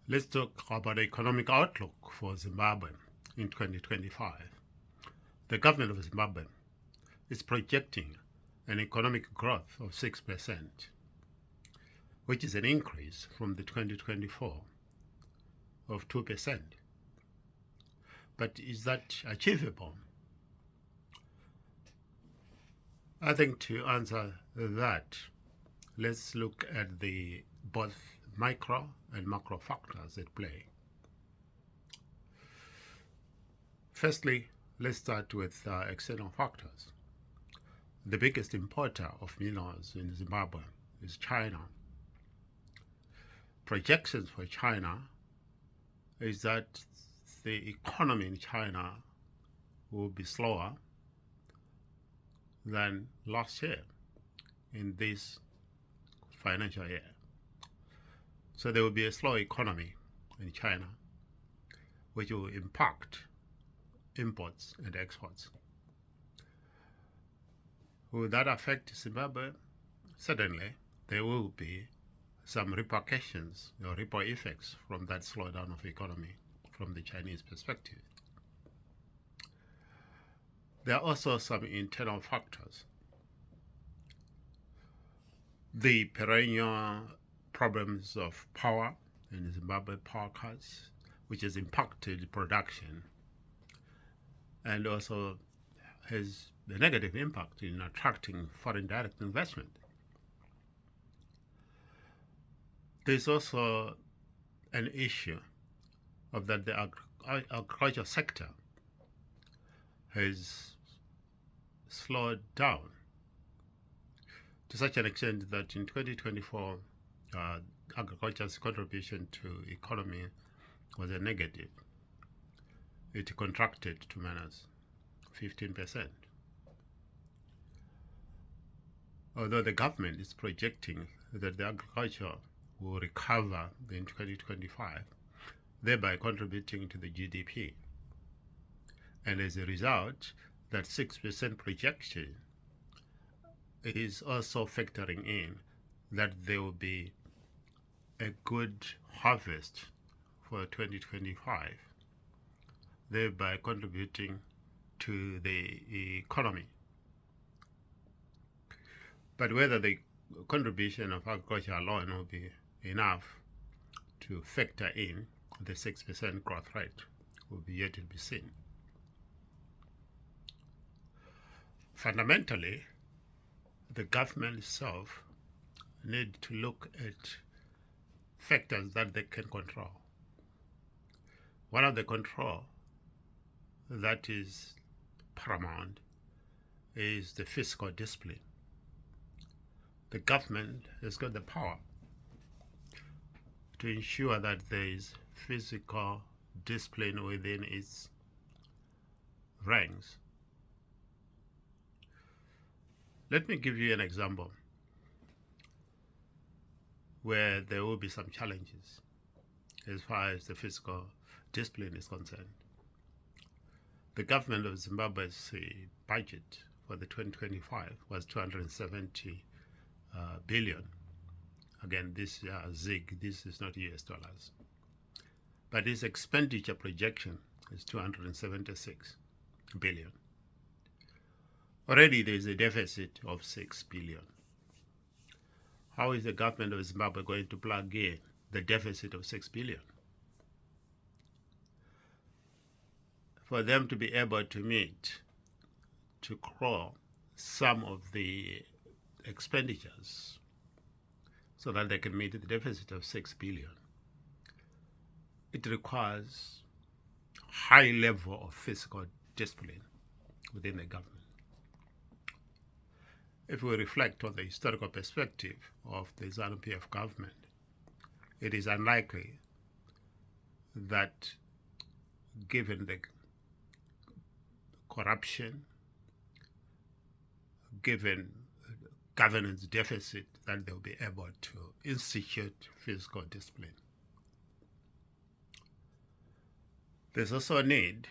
Let's talk about the economic outlook for Zimbabwe in 2025. The government of Zimbabwe is projecting an economic growth of 6%, which is an increase from the 2024 of 2%. But is that achievable? I think to answer that, let's look at the both micro and macro factors at play. Firstly, let's start with external factors. The biggest importer of minerals in Zimbabwe is China. Projections for China is that the economy in China will be slower than last year in this financial year. So there will be a slow economy in China, which will impact imports and exports. Will that affect Zimbabwe? Certainly, there will be some repercussions or ripple effects from that slowdown of economy from the Chinese perspective. There are also some internal factors. The perennial problems of power in Zimbabwe, power cuts, which has impacted production and also has a negative impact in attracting foreign direct investment. There's also an issue of that the agriculture sector has slowed down to such an extent that in 2024, agriculture's contribution to economy was a negative. It contracted to minus 15%. Although the government is projecting that the agriculture will recover in 2025, thereby contributing to the GDP. And as a result, that 6% projection is also factoring in that there will be a good harvest for 2025, thereby contributing to the economy. But whether the contribution of agriculture alone will be enough to factor in the 6% growth rate will be yet to be seen. Fundamentally, the government itself need to look at factors that they can control. One of the control that is paramount is the fiscal discipline. The government has got the power to ensure that there is physical discipline within its ranks. Let me give you an example where there will be some challenges as far as the fiscal discipline is concerned. The government of Zimbabwe's budget for the 2025 was 270 billion. Again, this ZIG, this is not US dollars. But its expenditure projection is 276 billion. Already there is a deficit of 6 billion. How is the government of Zimbabwe going to plug in the deficit of 6 billion? For them to be able to meet, to crawl some of the expenditures so that they can meet the deficit of 6 billion, it requires high level of fiscal discipline within the government. If we reflect on the historical perspective of the ZANU-PF government, it is unlikely that given the corruption, given governance deficit, that they'll be able to institute fiscal discipline. There's also a need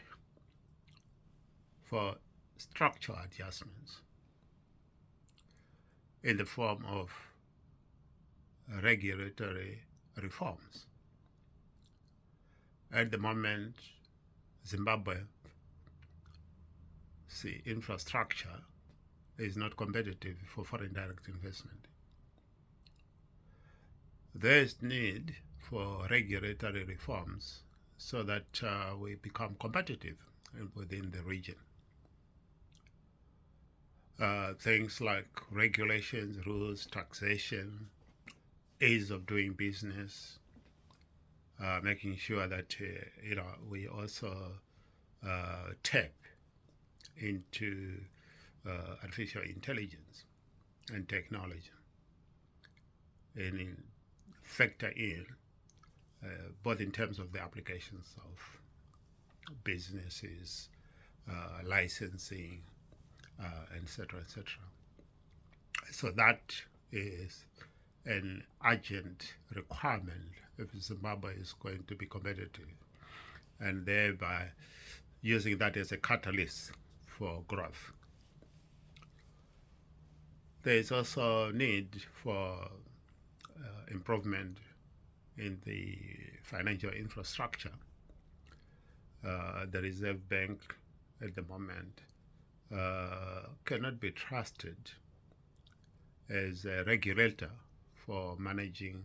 for structural adjustments in the form of regulatory reforms. At the moment, Zimbabwe's infrastructure is not competitive for foreign direct investment. There is need for regulatory reforms so that we become competitive within the region. Things like regulations, rules, taxation, ease of doing business, making sure that we also tap into artificial intelligence and technology, and factor in both in terms of the applications of businesses, licensing, etc., etc. So that is an urgent requirement if Zimbabwe is going to be competitive, and thereby using that as a catalyst for growth. There is also need for improvement in the financial infrastructure. The Reserve Bank at the moment cannot be trusted as a regulator for managing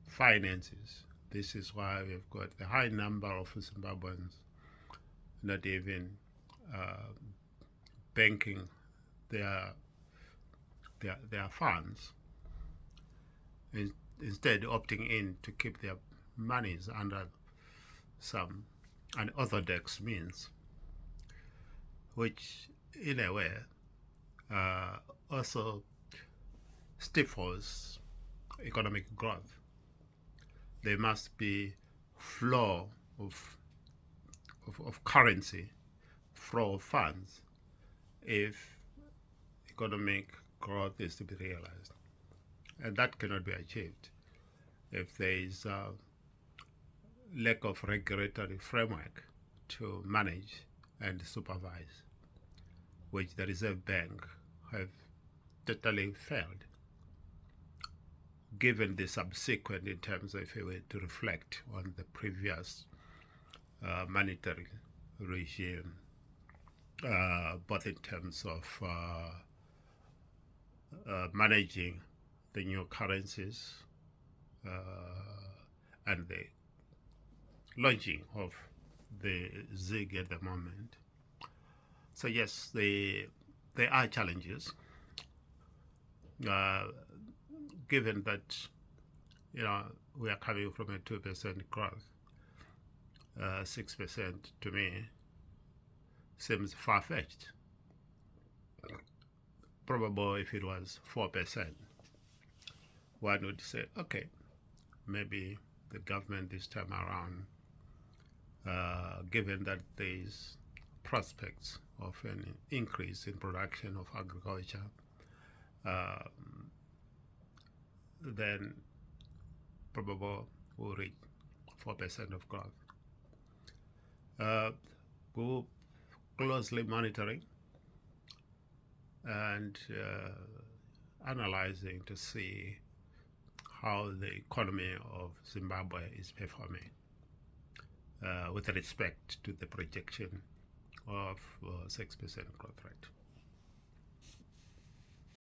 finances. This is why we've got a high number of Zimbabweans not even banking their funds, instead opting in to keep their monies under some unorthodox means, which in a way also stifles economic growth. There must be flow of currency, flow of funds, if economic growth is to be realized. And that cannot be achieved if there is a lack of regulatory framework to manage and supervise, which the Reserve Bank have totally failed, given the subsequent, in terms of if we were to reflect on the previous monetary regime, both in terms of managing the new currencies and the launching of the ZIG at the moment. So yes, there are challenges, given that we are coming from a 2% growth. 6% to me seems far-fetched. Probably if it was 4%, one would say, okay, maybe the government this time around, given that there is prospects of an increase in production of agriculture, then probably we'll reach 4% of growth. We'll closely monitoring and analyzing to see how the economy of Zimbabwe is performing with respect to the projection of 6% growth rate.